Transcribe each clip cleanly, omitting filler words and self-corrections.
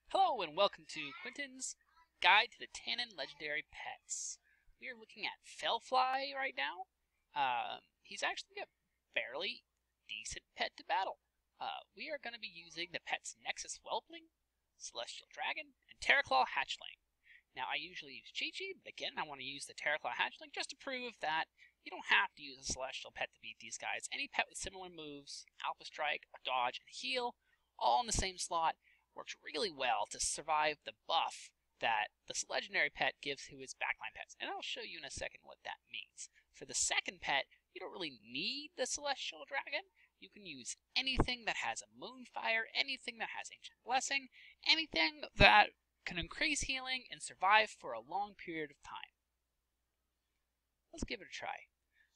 Hello and welcome to Quentin's Guide to the Tanaan Legendary Pets. We are looking at Felfly right now. He's actually a fairly decent pet to battle. We are going to be using the pet's Nexus Whelpling, Celestial Dragon, and Terraclaw Hatchling. Now I usually use Chi-Chi, but again I want to use the Terraclaw Hatchling just to prove that you don't have to use a Celestial pet to beat these guys. Any pet with similar moves, Alpha Strike, Dodge, and Heal, all in the same slot, works really well to survive the buff that this legendary pet gives to his backline pets. And I'll show you in a second what that means. For the second pet, you don't really need the Celestial Dragon. You can use anything that has a Moonfire, anything that has Ancient Blessing, anything that can increase healing and survive for a long period of time. Let's give it a try.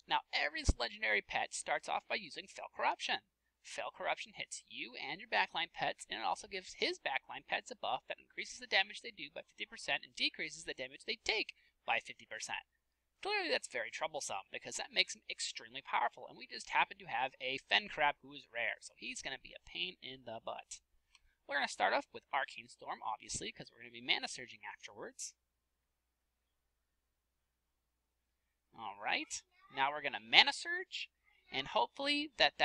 Now, every legendary pet starts off by using Fel Corruption. Fel Corruption hits you and your backline pets, and it also gives his backline pets a buff that increases the damage they do by 50% and decreases the damage they take by 50%. Clearly that's very troublesome, because that makes him extremely powerful, and we just happen to have a Fen Crab who is rare, so he's going to be a pain in the butt. We're going to start off with Arcane Storm, obviously, because we're going to be mana surging afterwards. Alright, now we're going to mana surge, and hopefully that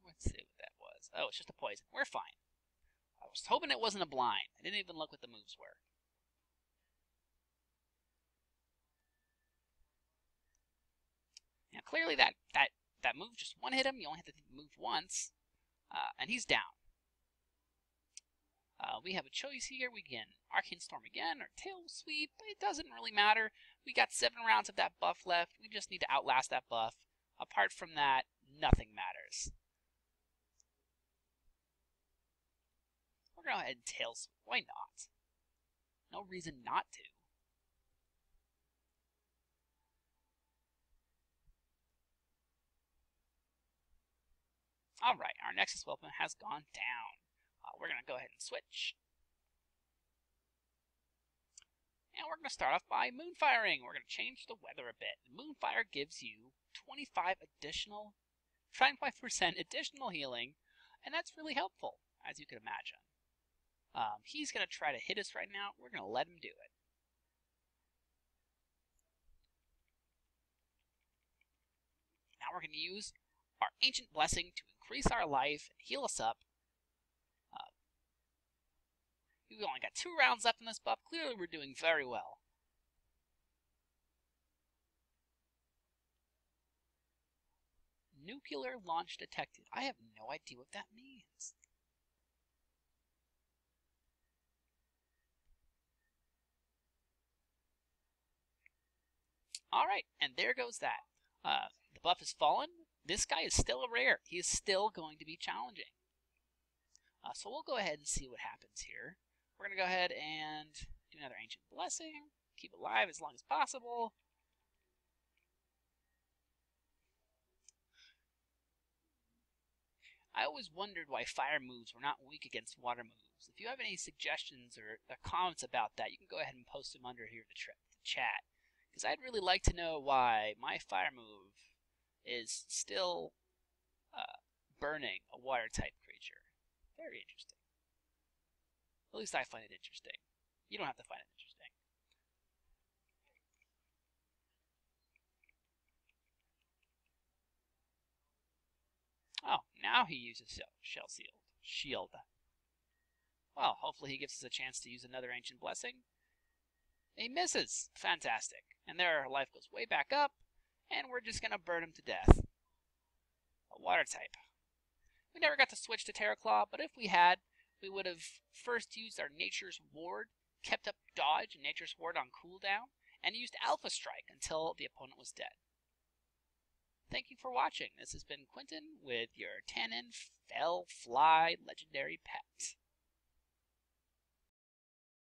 let's see what that was. Oh, it's just a poison. We're fine. I was hoping it wasn't a blind. I didn't even look what the moves were. Now, clearly that move just one hit him. You only have to move once, and he's down. We have a choice here. We can Arcane Storm again or Tail Sweep. It doesn't really matter. We got 7 rounds of that buff left. We just need to outlast that buff. Apart from that, nothing matters. We're going to go ahead and Tail Sweep. Why not? No reason not to. Alright, our Nexus Whelpling has gone down. We're going to go ahead and switch. And we're going to start off by Moonfiring. We're going to change the weather a bit. Moonfire gives you 25% additional healing, and that's really helpful, as you can imagine. He's going to try to hit us right now. We're going to let him do it. Now we're going to use our Ancient Blessing to increase our life and heal us up. We've only got 2 rounds left in this buff. Clearly we're doing very well. Nuclear launch detected. I have no idea what that means. Alright, and there goes that. The buff has fallen. This guy is still a rare. He is still going to be challenging. So we'll go ahead and see what happens here. We're going to go ahead and do another Ancient Blessing. Keep it alive as long as possible. I always wondered why fire moves were not weak against water moves. If you have any suggestions or comments about that, you can go ahead and post them under here in the chat. Because I'd really like to know why my fire move is still burning a water-type creature. Very interesting. At least I find it interesting. You don't have to find it interesting. Oh, now he uses shield. Well, hopefully he gives us a chance to use another Ancient Blessing. He misses. Fantastic. And there our life goes way back up, and we're just going to burn him to death. A water type. We never got to switch to Terraclaw, but if we had, we would have first used our Nature's Ward, kept up Dodge and Nature's Ward on cooldown, and used Alpha Strike until the opponent was dead. Thank you for watching. This has been Quentin with your Tanaan Felfly Legendary Pet.